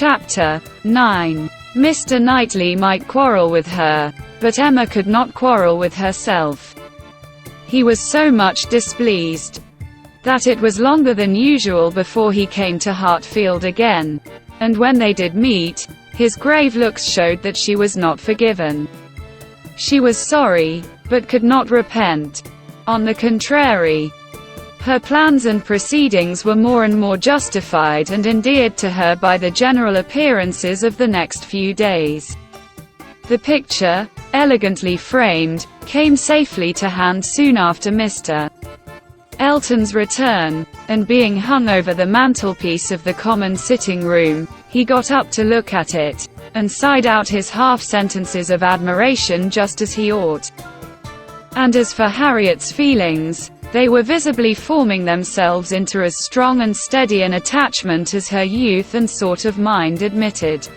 Chapter 9. Mr. Knightley might quarrel with her, but Emma could not quarrel with herself. He was so much displeased that it was longer than usual before he came to Hartfield again, and when they did meet, his grave looks showed that she was not forgiven. She was sorry, but could not repent. On the contrary, her plans and proceedings were more and more justified and endeared to her by the general appearances of the next few days. The picture, elegantly framed, came safely to hand soon after Mr. Elton's return, and being hung over the mantelpiece of the common sitting-room, he got up to look at it, and sighed out his half-sentences of admiration just as he ought. And as for Harriet's feelings, they were visibly forming themselves into as strong and steady an attachment as her youth and sort of mind admitted.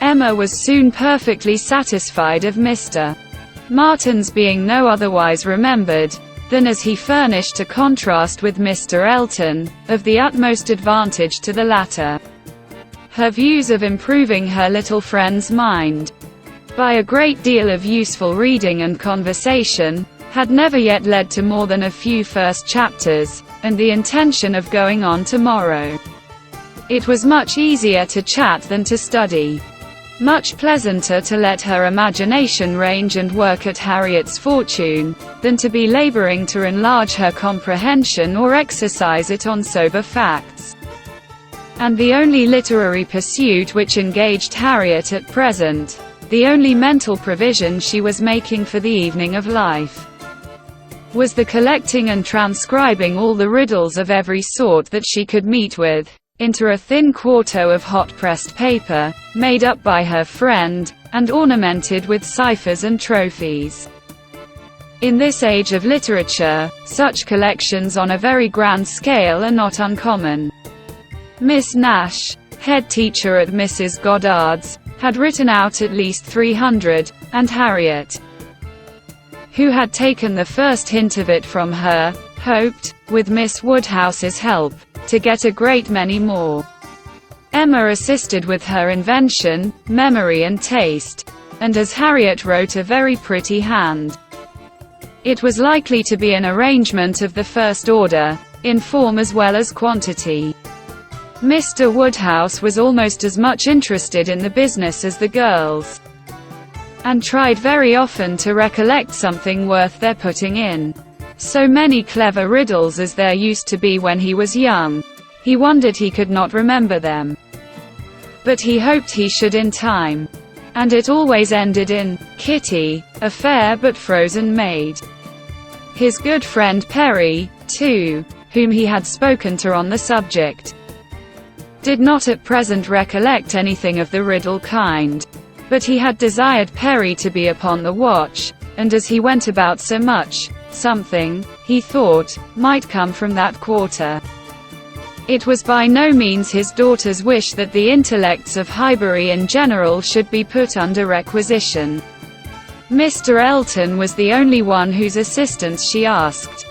Emma was soon perfectly satisfied of Mr. Martin's being no otherwise remembered than as he furnished a contrast with Mr. Elton, of the utmost advantage to the latter. Her views of improving her little friend's mind by a great deal of useful reading and conversation had never yet led to more than a few first chapters, and the intention of going on tomorrow. It was much easier to chat than to study. Much pleasanter to let her imagination range and work at Harriet's fortune, than to be laboring to enlarge her comprehension or exercise it on sober facts. And the only literary pursuit which engaged Harriet at present, the only mental provision she was making for the evening of life, was the collecting and transcribing all the riddles of every sort that she could meet with, into a thin quarto of hot-pressed paper, made up by her friend, and ornamented with ciphers and trophies. In this age of literature, such collections on a very grand scale are not uncommon. Miss Nash, head teacher at Mrs. Goddard's, had written out at least 300, and Harriet, who had taken the first hint of it from her, hoped, with Miss Woodhouse's help, to get a great many more. Emma assisted with her invention, memory and taste, and as Harriet wrote a very pretty hand, it was likely to be an arrangement of the first order, in form as well as quantity. Mr. Woodhouse was almost as much interested in the business as the girls, and tried very often to recollect something worth their putting in. So many clever riddles as there used to be when he was young, he wondered he could not remember them. But he hoped he should in time. And it always ended in Kitty, a fair but frozen maid. His good friend Perry, too, whom he had spoken to on the subject, did not at present recollect anything of the riddle kind, but he had desired Perry to be upon the watch, and as he went about so much, something, he thought, might come from that quarter. It was by no means his daughter's wish that the intellects of Highbury in general should be put under requisition. Mr. Elton was the only one whose assistance she asked.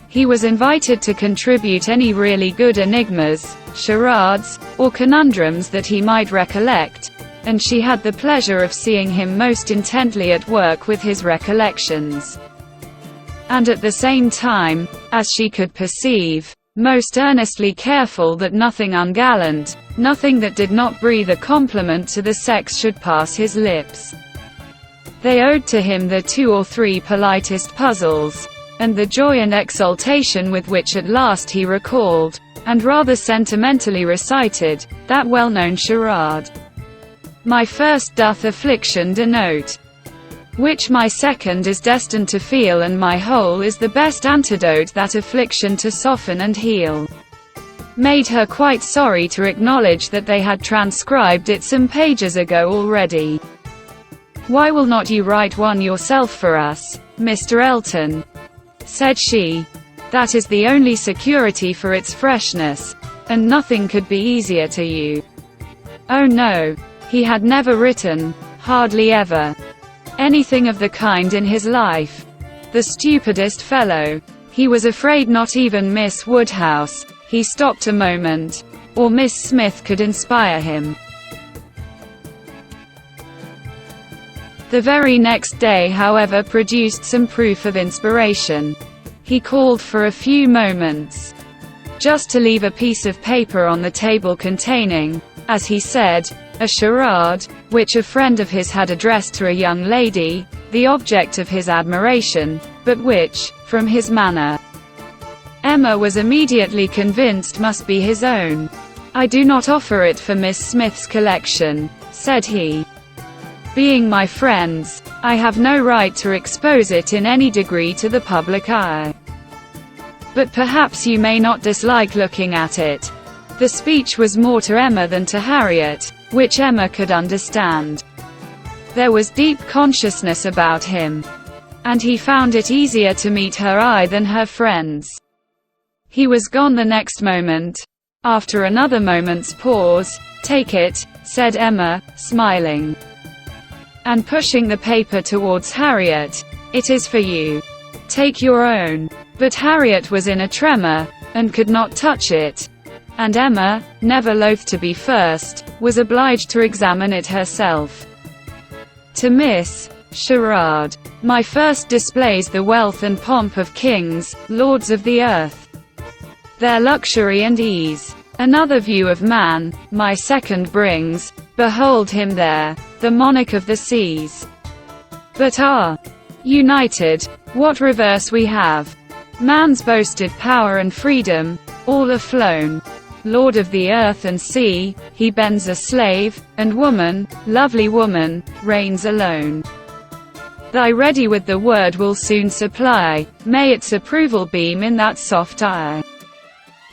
He was invited to contribute any really good enigmas, charades, or conundrums that he might recollect, and she had the pleasure of seeing him most intently at work with his recollections, and at the same time, as she could perceive, most earnestly careful that nothing ungallant, nothing that did not breathe a compliment to the sex should pass his lips. They owed to him the 2 or 3 politest puzzles, and the joy and exultation with which at last he recalled, and rather sentimentally recited, that well-known charade, "My first doth affliction denote, which my second is destined to feel, and my whole is the best antidote that affliction to soften and heal," made her quite sorry to acknowledge that they had transcribed it some pages ago already. "Why will not you write one yourself for us, Mr. Elton?" said she. "That is the only security for its freshness, and nothing could be easier to you." Oh no, he had never written, hardly ever, anything of the kind in his life. The stupidest fellow. He was afraid not even Miss Woodhouse, he stopped a moment, or Miss Smith could inspire him. The very next day, however, produced some proof of inspiration. He called for a few moments, just to leave a piece of paper on the table containing, as he said, a charade, which a friend of his had addressed to a young lady, the object of his admiration, but which, from his manner, Emma was immediately convinced must be his own. "I do not offer it for Miss Smith's collection," said he. "Being my friends, I have no right to expose it in any degree to the public eye. But perhaps you may not dislike looking at it." The speech was more to Emma than to Harriet, which Emma could understand. There was deep consciousness about him, and he found it easier to meet her eye than her friends. He was gone the next moment. After another moment's pause, "Take it," said Emma, smiling, and pushing the paper towards Harriet. "It is for you. Take your own." But Harriet was in a tremor, and could not touch it. And Emma, never loath to be first, was obliged to examine it herself. To Miss Charade, "My first displays the wealth and pomp of kings, lords of the earth, their luxury and ease. Another view of man, my second brings, behold him there, the monarch of the seas. But united, what reverse we have! Man's boasted power and freedom, all are flown. Lord of the earth and sea, he bends a slave, and woman, lovely woman, reigns alone. Thy ready with the word will soon supply, may its approval beam in that soft eye."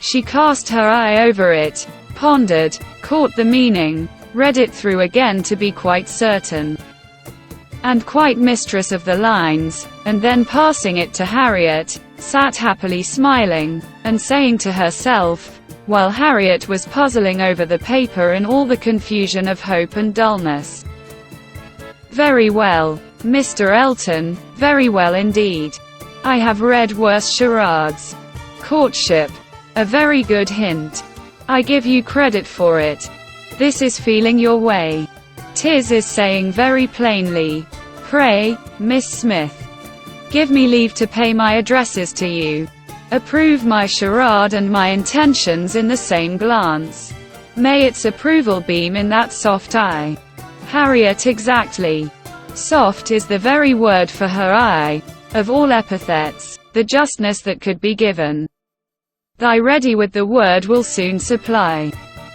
She cast her eye over it, pondered, caught the meaning, read it through again to be quite certain, and quite mistress of the lines, and then passing it to Harriet, sat happily smiling, and saying to herself, while Harriet was puzzling over the paper in all the confusion of hope and dullness, "Very well, Mr. Elton, very well indeed. I have read worse charades. Courtship. A very good hint. I give you credit for it. This is feeling your way. 'Tis is saying very plainly. Pray, Miss Smith, give me leave to pay my addresses to you. Approve my charade and my intentions in the same glance. May its approval beam in that soft eye." Harriet, exactly. Soft is the very word for her eye. Of all epithets, the justness that could be given. Thy ready with the word will soon supply.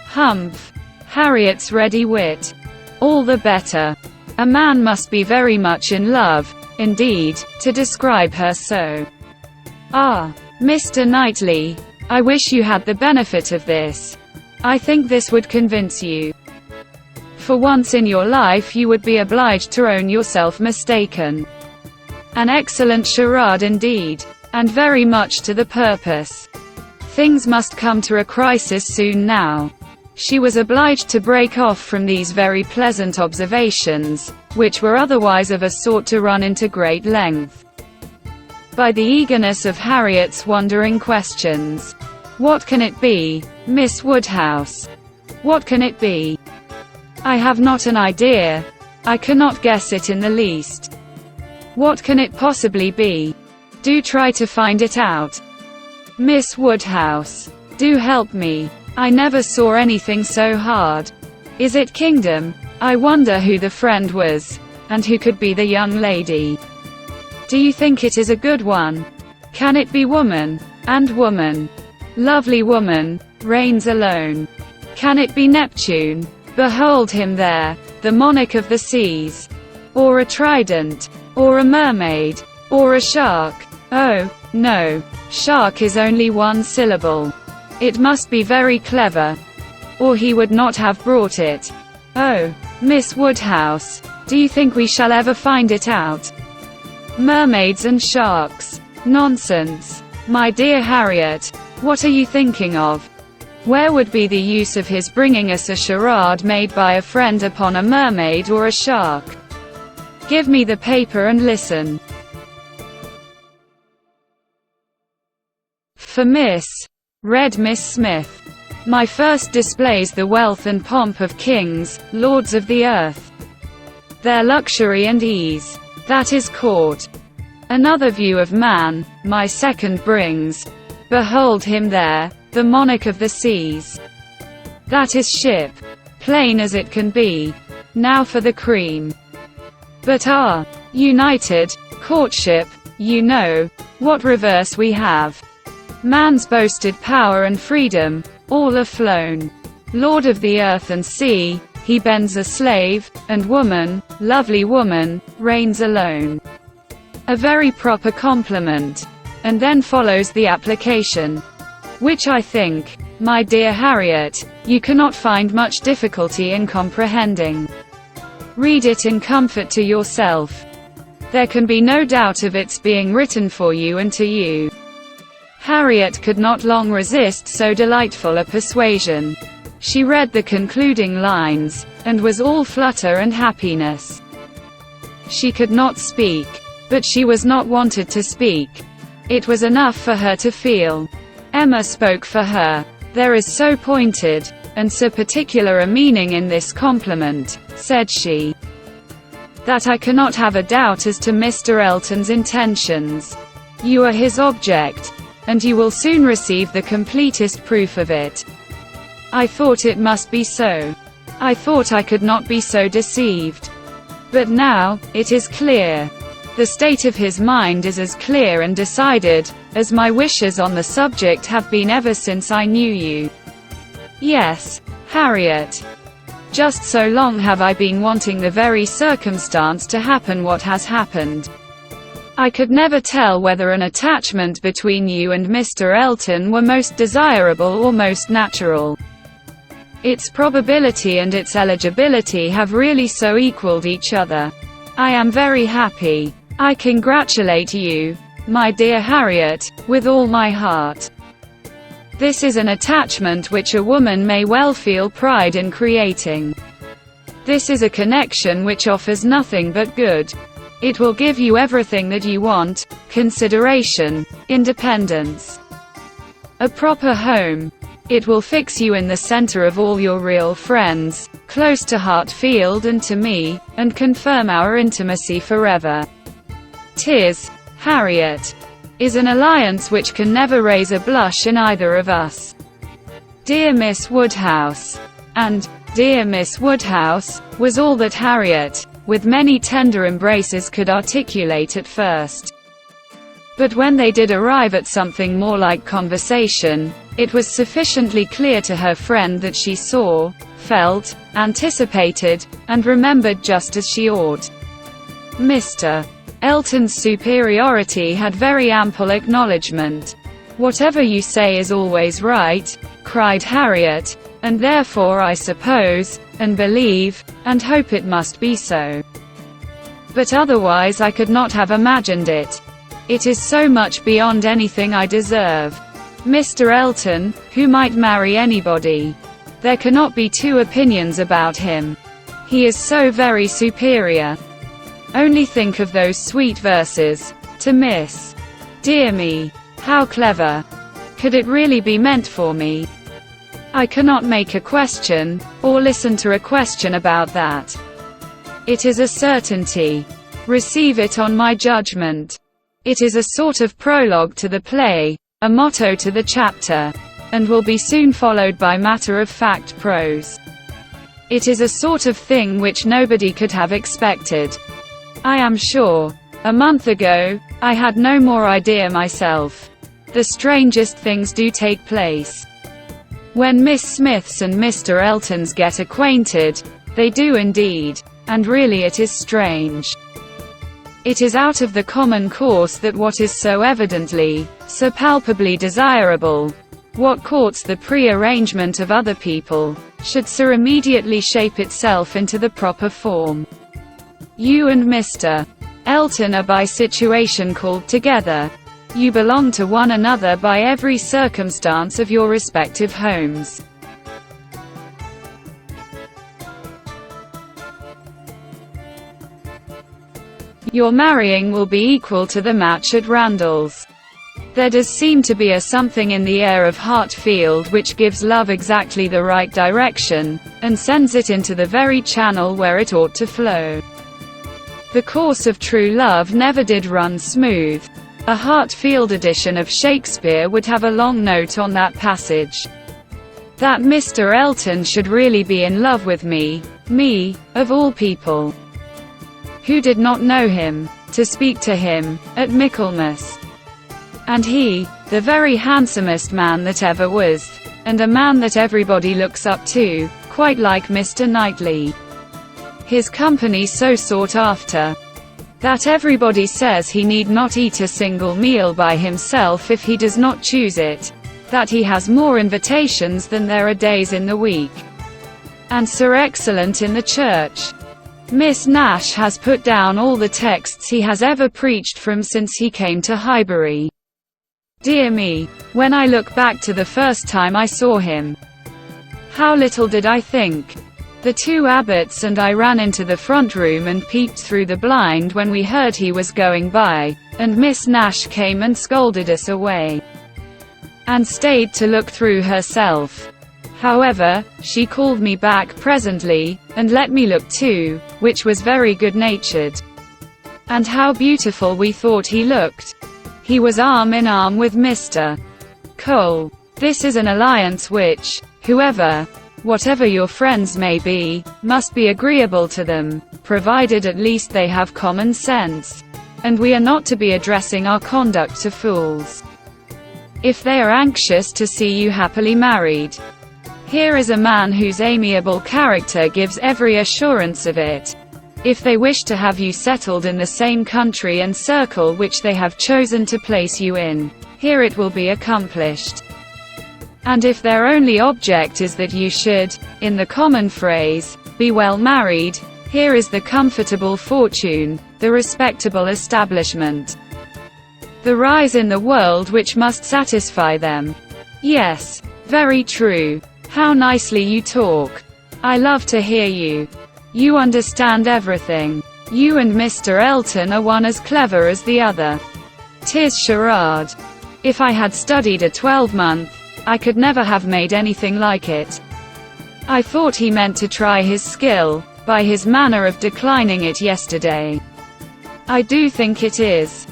Humph! Harriet's ready wit. All the better. A man must be very much in love, indeed, to describe her so. "Ah, Mr. Knightley, I wish you had the benefit of this. I think this would convince you. For once in your life you would be obliged to own yourself mistaken. An excellent charade indeed, and very much to the purpose. Things must come to a crisis soon now." She was obliged to break off from these very pleasant observations, which were otherwise of a sort to run into great length, by the eagerness of Harriet's wondering questions. "What can it be, Miss Woodhouse? What can it be? I have not an idea. I cannot guess it in the least. What can it possibly be? Do try to find it out. Miss Woodhouse, do help me. I never saw anything so hard. Is it kingdom? I wonder who the friend was, and who could be the young lady. Do you think it is a good one? Can it be woman? And woman? Lovely woman, reigns alone. Can it be Neptune? Behold him there, the monarch of the seas. Or a trident? Or a mermaid? Or a shark? Oh, no. Shark is only one syllable. It must be very clever, or he would not have brought it. Oh, Miss Woodhouse, do you think we shall ever find it out? Mermaids and sharks. Nonsense. My dear Harriet, what are you thinking of? Where would be the use of his bringing us a charade made by a friend upon a mermaid or a shark? Give me the paper and listen. For read Miss Smith. My first displays the wealth and pomp of kings, lords of the earth, their luxury and ease. That is court. Another view of man, my second brings. Behold him there, the monarch of the seas. That is ship. Plain as it can be. Now for the cream. But our united courtship, you know, what reverse we have. Man's boasted power and freedom, all are flown. Lord of the earth and sea, he bends a slave, and woman, lovely woman, reigns alone. A very proper compliment. And then follows the application. Which I think, my dear Harriet, you cannot find much difficulty in comprehending. Read it in comfort to yourself. There can be no doubt of its being written for you and to you. Harriet could not long resist so delightful a persuasion. She read the concluding lines, and was all flutter and happiness. She could not speak. But she was not wanted to speak. It was enough for her to feel. Emma spoke for her. There is so pointed, and so particular a meaning in this compliment, said she, that I cannot have a doubt as to Mr. Elton's intentions. You are his object, and you will soon receive the completest proof of it. I thought it must be so. I thought I could not be so deceived. But now, it is clear. The state of his mind is as clear and decided, as my wishes on the subject have been ever since I knew you. Yes, Harriet. Just so long have I been wanting the very circumstance to happen what has happened. I could never tell whether an attachment between you and Mr. Elton were most desirable or most natural. Its probability and its eligibility have really so equaled each other. I am very happy. I congratulate you, my dear Harriet, with all my heart. This is an attachment which a woman may well feel pride in creating. This is a connection which offers nothing but good. It will give you everything that you want: consideration, independence, a proper home. It will fix you in the center of all your real friends, close to Hartfield and to me, and confirm our intimacy forever. 'Tis, Harriet, is an alliance which can never raise a blush in either of us. Dear Miss Woodhouse, and, dear Miss Woodhouse, was all that Harriet, with many tender embraces, could articulate at first. But when they did arrive at something more like conversation, it was sufficiently clear to her friend that she saw, felt, anticipated, and remembered just as she ought. Mr. Elton's superiority had very ample acknowledgment. Whatever you say is always right, cried Harriet, and therefore I suppose, and believe, and hope it must be so. But otherwise I could not have imagined it. It is so much beyond anything I deserve. Mr. Elton, who might marry anybody. There cannot be two opinions about him. He is so very superior. Only think of those sweet verses, to Miss. Dear me, how clever. Could it really be meant for me? I cannot make a question, or listen to a question about that. It is a certainty. Receive it on my judgment. It is a sort of prologue to the play, a motto to the chapter, and will be soon followed by matter-of-fact prose. It is a sort of thing which nobody could have expected. I am sure. A month ago, I had no more idea myself. The strangest things do take place. When Miss Smiths and Mr. Eltons get acquainted, they do indeed, and really it is strange. It is out of the common course that what is so evidently, so palpably desirable, what courts the pre-arrangement of other people, should so immediately shape itself into the proper form. You and Mr. Elton are by situation called together. You belong to one another by every circumstance of your respective homes. Your marrying will be equal to the match at Randalls. There does seem to be a something in the air of Hartfield which gives love exactly the right direction, and sends it into the very channel where it ought to flow. The course of true love never did run smooth. A Hartfield edition of Shakespeare would have a long note on that passage. That Mr. Elton should really be in love with me, of all people, who did not know him, to speak to him, at Michaelmas. And he, the very handsomest man that ever was, and a man that everybody looks up to, quite like Mr. Knightley. His company so sought after, that everybody says he need not eat a single meal by himself if he does not choose it, that he has more invitations than there are days in the week, and so excellent in the church. Miss Nash has put down all the texts he has ever preached from since he came to Highbury. Dear me, when I look back to the first time I saw him, how little did I think. The two abbots and I ran into the front room and peeped through the blind when we heard he was going by, and Miss Nash came and scolded us away, and stayed to look through herself. However, she called me back presently, and let me look too, which was very good-natured. And how beautiful we thought he looked. He was arm in arm with Mr. Cole. This is an alliance which, whatever your friends may be, must be agreeable to them, provided at least they have common sense. And we are not to be addressing our conduct to fools. If they are anxious to see you happily married, here is a man whose amiable character gives every assurance of it. If they wish to have you settled in the same country and circle which they have chosen to place you in, here it will be accomplished. And if their only object is that you should, in the common phrase, be well married, here is the comfortable fortune, the respectable establishment, the rise in the world which must satisfy them. Yes, very true. How nicely you talk. I love to hear you. You understand everything. You and Mr. Elton are one as clever as the other. 'Tis charade. If I had studied a 12-month, I could never have made anything like it. I thought he meant to try his skill, by his manner of declining it yesterday. I do think it is,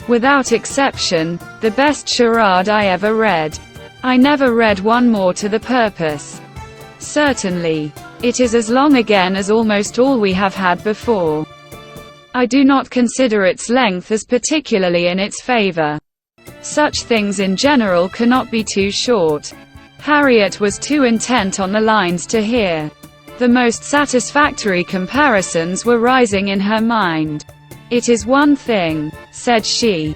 without exception, the best charade I ever read. I never read one more to the purpose. Certainly. It is as long again as almost all we have had before. I do not consider its length as particularly in its favor. Such things in general cannot be too short. Harriet was too intent on the lines to hear. The most satisfactory comparisons were rising in her mind. It is one thing, said she,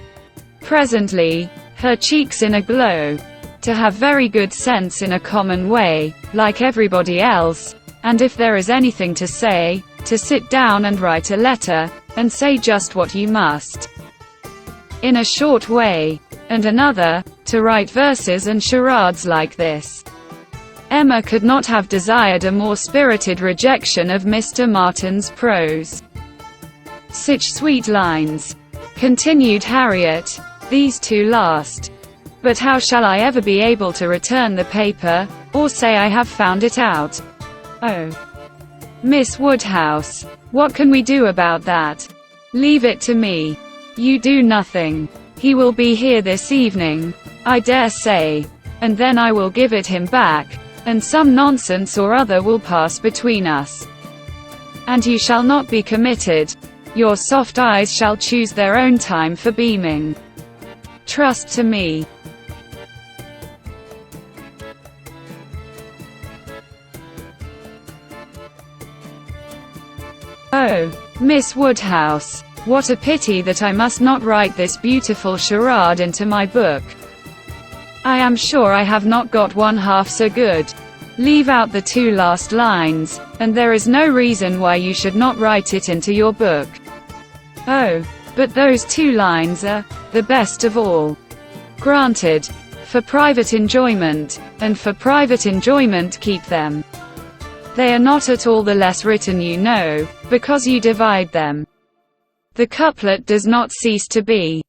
presently, her cheeks in a glow, to have very good sense in a common way, like everybody else, and if there is anything to say, to sit down and write a letter, and say just what you must, in a short way, and another, to write verses and charades like this. Emma could not have desired a more spirited rejection of Mr. Martin's prose. Such sweet lines, continued Harriet, these two last. But how shall I ever be able to return the paper, or say I have found it out? Oh, Miss Woodhouse, what can we do about that? Leave it to me. You do nothing. He will be here this evening, I dare say, and then I will give it him back, and some nonsense or other will pass between us. And you shall not be committed. Your soft eyes shall choose their own time for beaming. Trust to me. Oh, Miss Woodhouse, what a pity that I must not write this beautiful charade into my book. I am sure I have not got one half so good. Leave out the two last lines, and there is no reason why you should not write it into your book. Oh, but those two lines are the best of all. Granted, for private enjoyment, and for private enjoyment keep them. They are not at all the less written, you know, because you divide them. The couplet does not cease to be,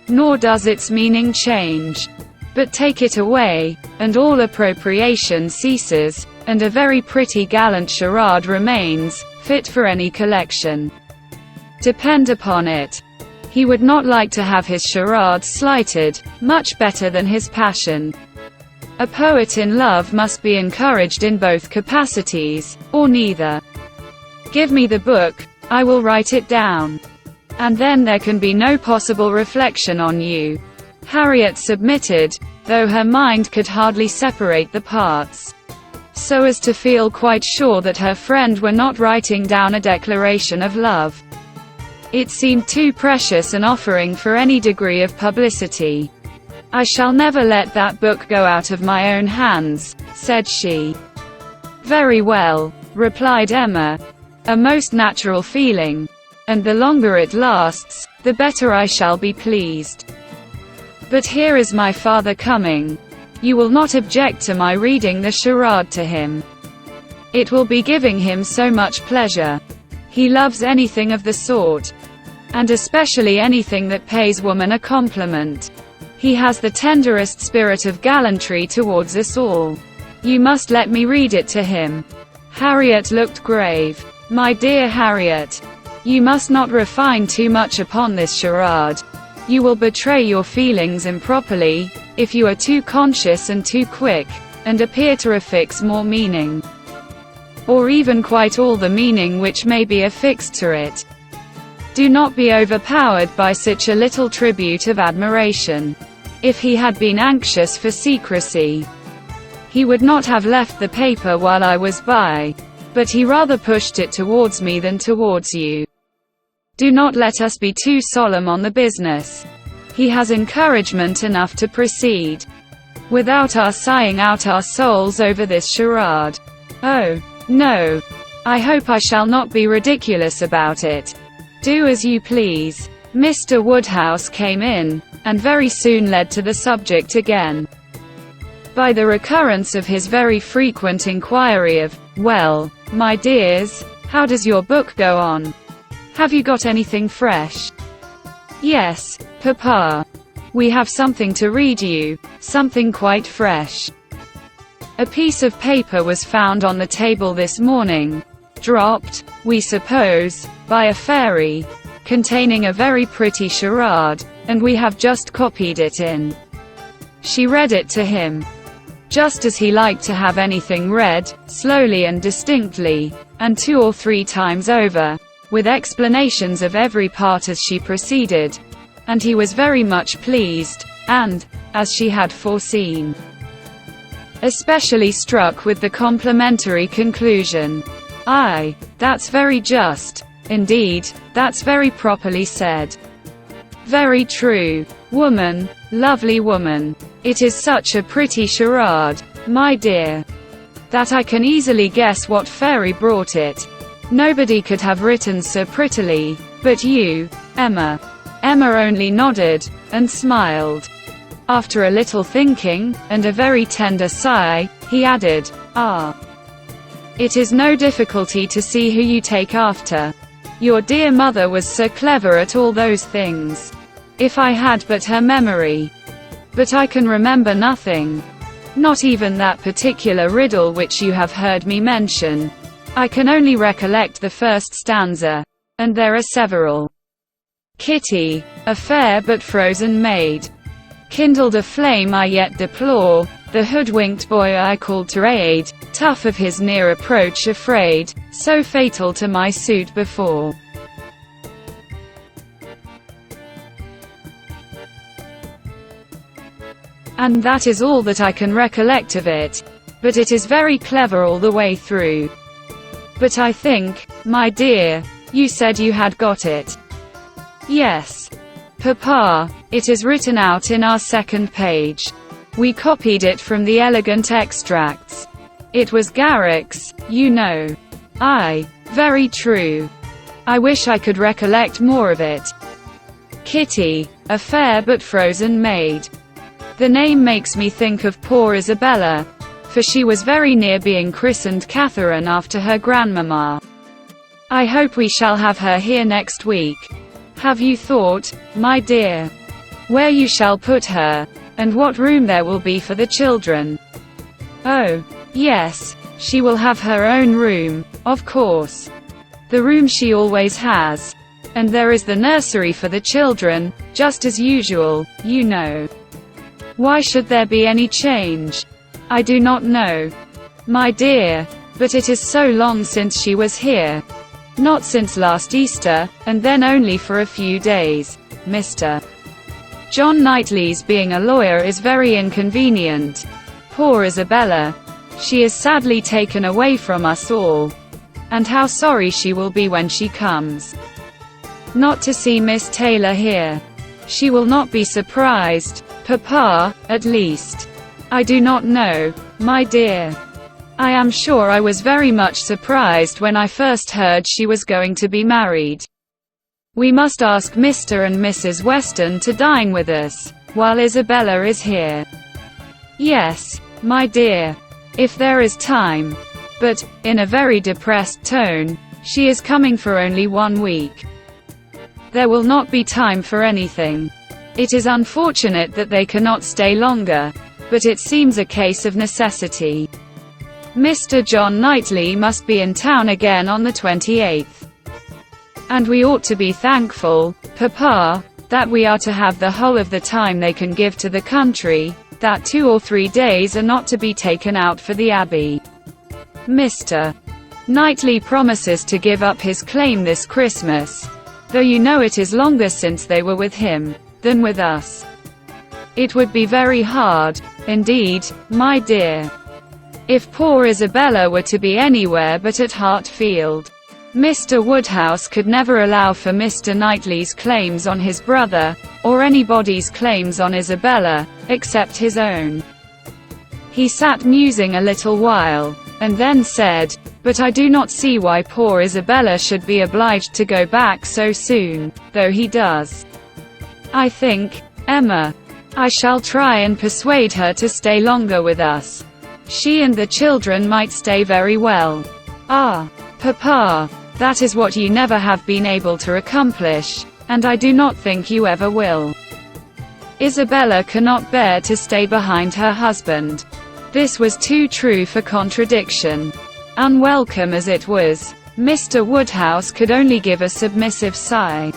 nor does its meaning change. But take it away, and all appropriation ceases, and a very pretty gallant charade remains, fit for any collection. Depend upon it. He would not like to have his charade slighted, much better than his passion. A poet in love must be encouraged in both capacities, or neither. Give me the book, I will write it down. And then there can be no possible reflection on you. Harriet submitted, though her mind could hardly separate the parts, so as to feel quite sure that her friend were not writing down a declaration of love. It seemed too precious an offering for any degree of publicity. I shall never let that book go out of my own hands, said she. Very well, replied Emma. A most natural feeling. And the longer it lasts, the better I shall be pleased. But here is my father coming. You will not object to my reading the charade to him. It will be giving him so much pleasure. He loves anything of the sort. And especially anything that pays woman a compliment. He has the tenderest spirit of gallantry towards us all. You must let me read it to him. Harriet looked grave. My dear Harriet, you must not refine too much upon this charade. You will betray your feelings improperly, if you are too conscious and too quick, and appear to affix more meaning. Or even quite all the meaning which may be affixed to it. Do not be overpowered by such a little tribute of admiration. If he had been anxious for secrecy, he would not have left the paper while I was by, but he rather pushed it towards me than towards you. Do not let us be too solemn on the business. He has encouragement enough to proceed, without our sighing out our souls over this charade. Oh, no. I hope I shall not be ridiculous about it. Do as you please. Mr. Woodhouse came in, and very soon led to the subject again, by the recurrence of his very frequent inquiry of, well, my dears, how does your book go on? Have you got anything fresh? Yes, Papa. We have something to read you, something quite fresh. A piece of paper was found on the table this morning, dropped, we suppose, by a fairy, containing a very pretty charade, and we have just copied it in. She read it to him, just as he liked to have anything read, slowly and distinctly, and 2 or 3 times over, with explanations of every part as she proceeded, and he was very much pleased, and, as she had foreseen, especially struck with the complimentary conclusion. Aye, that's very just. Indeed, that's very properly said. Very true. Woman, lovely woman. It is such a pretty charade, my dear, that I can easily guess what fairy brought it. Nobody could have written so prettily, but you, Emma. Emma only nodded, and smiled. After a little thinking, and a very tender sigh, he added, Ah. It is no difficulty to see who you take after. Your dear mother was so clever at all those things. If I had but her memory. But I can remember nothing. Not even that particular riddle which you have heard me mention. I can only recollect the first stanza. And there are several. Kitty, a fair but frozen maid, kindled a flame I yet deplore. The hoodwinked boy I called to aid, tough of his near approach afraid, so fatal to my suit before. And that is all that I can recollect of it. But it is very clever all the way through. But I think, my dear, you said you had got it. Yes. Papa, it is written out in our second page. We copied it from the elegant extracts. It was Garrick's, you know. Aye, very true. I wish I could recollect more of it. Kitty, a fair but frozen maid. The name makes me think of poor Isabella, for she was very near being christened Catherine after her grandmamma. I hope we shall have her here next week. Have you thought, my dear, where you shall put her, and what room there will be for the children? Oh, yes, she will have her own room, of course. The room she always has. And there is the nursery for the children, just as usual, you know. Why should there be any change? I do not know. My dear, but it is so long since she was here. Not since last Easter, and then only for a few days. Mr. John Knightley's being a lawyer is very inconvenient. Poor Isabella. She is sadly taken away from us all. And how sorry she will be when she comes. Not to see Miss Taylor here. She will not be surprised, Papa, at least. I do not know, my dear. I am sure I was very much surprised when I first heard she was going to be married. We must ask Mr. and Mrs. Weston to dine with us, while Isabella is here. Yes, my dear. If there is time. But, in a very depressed tone, she is coming for only 1 week. There will not be time for anything. It is unfortunate that they cannot stay longer, but it seems a case of necessity. Mr. John Knightley must be in town again on the 28th. And we ought to be thankful, Papa, that we are to have the whole of the time they can give to the country, that 2 or 3 days are not to be taken out for the Abbey. Mr. Knightley promises to give up his claim this Christmas, though you know it is longer since they were with him than with us. It would be very hard, indeed, my dear, if poor Isabella were to be anywhere but at Hartfield. Mr. Woodhouse could never allow for Mr. Knightley's claims on his brother, or anybody's claims on Isabella, except his own. He sat musing a little while, and then said, "But I do not see why poor Isabella should be obliged to go back so soon, though he does. I think, Emma, I shall try and persuade her to stay longer with us. She and the children might stay very well." "Ah, Papa, that is what you never have been able to accomplish, and I do not think you ever will. Isabella cannot bear to stay behind her husband." This was too true for contradiction. Unwelcome as it was, Mr. Woodhouse could only give a submissive sigh.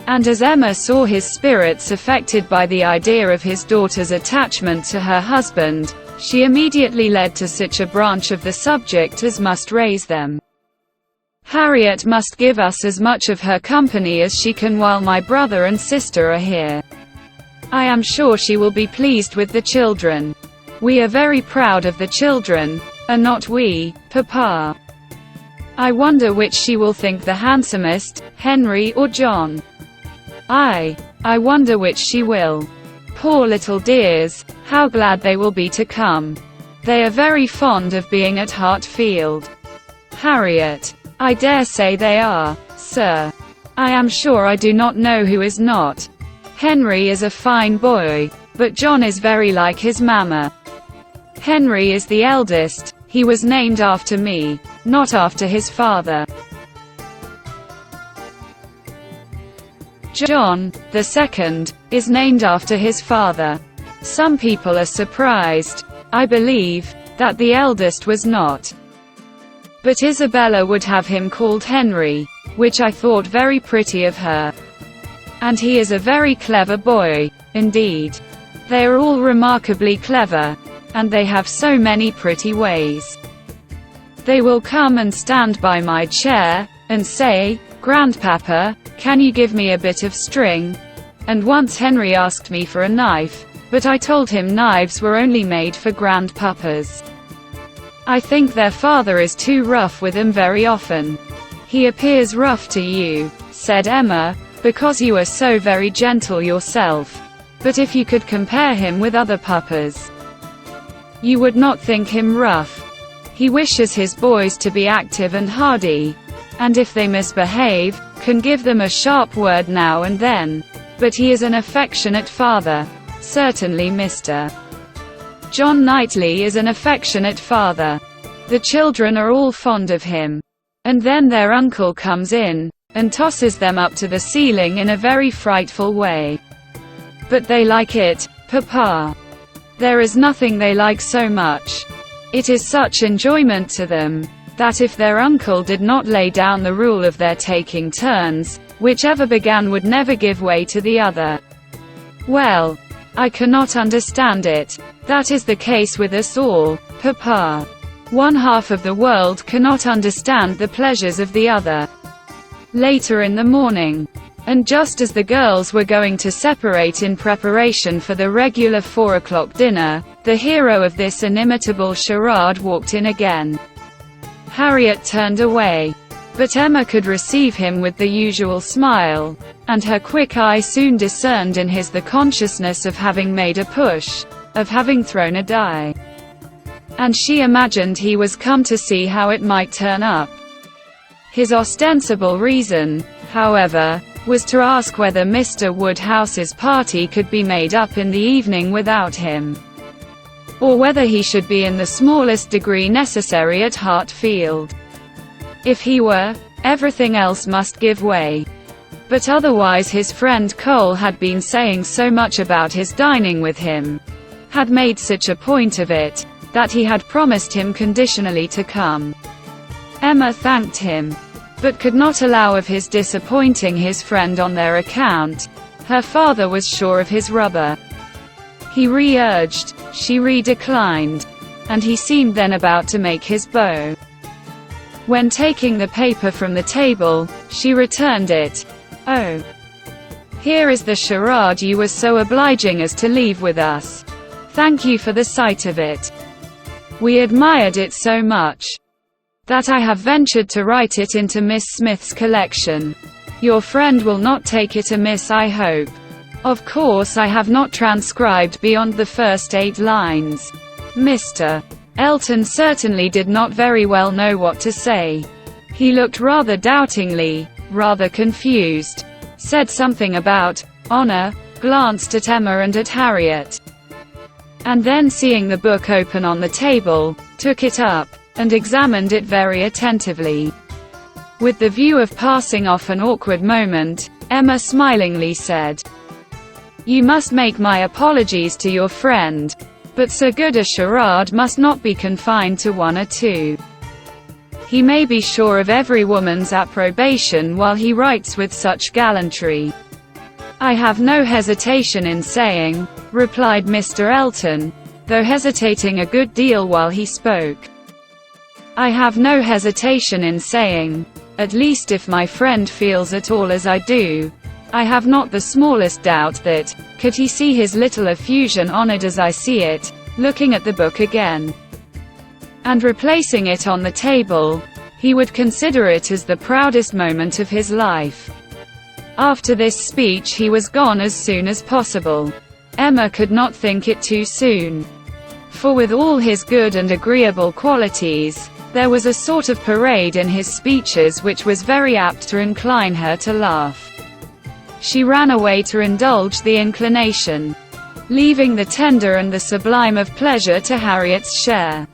And as Emma saw his spirits affected by the idea of his daughter's attachment to her husband, she immediately led to such a branch of the subject as must raise them. "Harriet must give us as much of her company as she can while my brother and sister are here. I am sure she will be pleased with the children. We are very proud of the children, are not we, Papa? I wonder which she will think the handsomest, Henry or John. I wonder which she will. Poor little dears, how glad they will be to come. They are very fond of being at Hartfield." "Harriet, I dare say they are, sir. I am sure I do not know who is not. Henry is a fine boy, but John is very like his mamma. Henry is the eldest. He was named after me, not after his father. John, the second, is named after his father. Some people are surprised, I believe, that the eldest was not. But Isabella would have him called Henry, which I thought very pretty of her. And he is a very clever boy, indeed. They are all remarkably clever, and they have so many pretty ways. They will come and stand by my chair, and say, 'Grandpapa, can you give me a bit of string?' And once Henry asked me for a knife, but I told him knives were only made for grandpapas. I think their father is too rough with them very often." "He appears rough to you," said Emma, "because you are so very gentle yourself. But if you could compare him with other papas, you would not think him rough. He wishes his boys to be active and hardy, and if they misbehave, can give them a sharp word now and then. But he is an affectionate father. Certainly Mr. John Knightley is an affectionate father. The children are all fond of him. And then their uncle comes in, and tosses them up to the ceiling in a very frightful way. But they like it, Papa. There is nothing they like so much. It is such enjoyment to them, that if their uncle did not lay down the rule of their taking turns, Whichever began would never give way to the other. Well, I cannot understand it. That is the case with us all, Papa. One half of the world cannot understand the pleasures of the other. Later in the morning, and just as the girls were going to separate in preparation for the regular 4 o'clock dinner, the hero of this inimitable charade walked in again. Harriet turned away, but Emma could receive him with the usual smile, and her quick eye soon discerned in his the consciousness of having made a push, of having thrown a die. And she imagined he was come to see how it might turn up. His ostensible reason, however, was to ask whether Mr. Woodhouse's party could be made up in the evening without him, or whether he should be in the smallest degree necessary at Hartfield. If he were, everything else must give way. But otherwise his friend Cole had been saying so much about his dining with him, had made such a point of it, that he had promised him conditionally to come. Emma thanked him, but could not allow of his disappointing his friend on their account. Her father was sure of his rubber. He re-urged, she re-declined, and he seemed then about to make his bow, when taking the paper from the table, she returned it. Oh, here is the charade you were so obliging as to leave with us. Thank you for the sight of it. We admired it so much that I have ventured to write it into Miss Smith's collection. Your friend will not take it amiss, I hope. Of course I have not transcribed beyond the first 8 lines. Mr. Elton certainly did not very well know what to say. He looked rather doubtingly, rather confused, said something about honor, glanced at Emma and at Harriet, and then seeing the book open on the table, took it up, and examined it very attentively. With the view of passing off an awkward moment, Emma smilingly said, "You must make my apologies to your friend, but so good a charade must not be confined to 1 or 2. He may be sure of every woman's approbation while he writes with such gallantry." "I have no hesitation in saying," replied Mr. Elton, though hesitating a good deal while he spoke, "I have no hesitation in saying, at least if my friend feels at all as I do, I have not the smallest doubt that, could he see his little effusion honored as I see it," looking at the book again, and replacing it on the table, "he would consider it as the proudest moment of his life." After this speech he was gone as soon as possible. Emma could not think it too soon, for with all his good and agreeable qualities, there was a sort of parade in his speeches which was very apt to incline her to laugh. She ran away to indulge the inclination, leaving the tender and the sublime of pleasure to Harriet's share.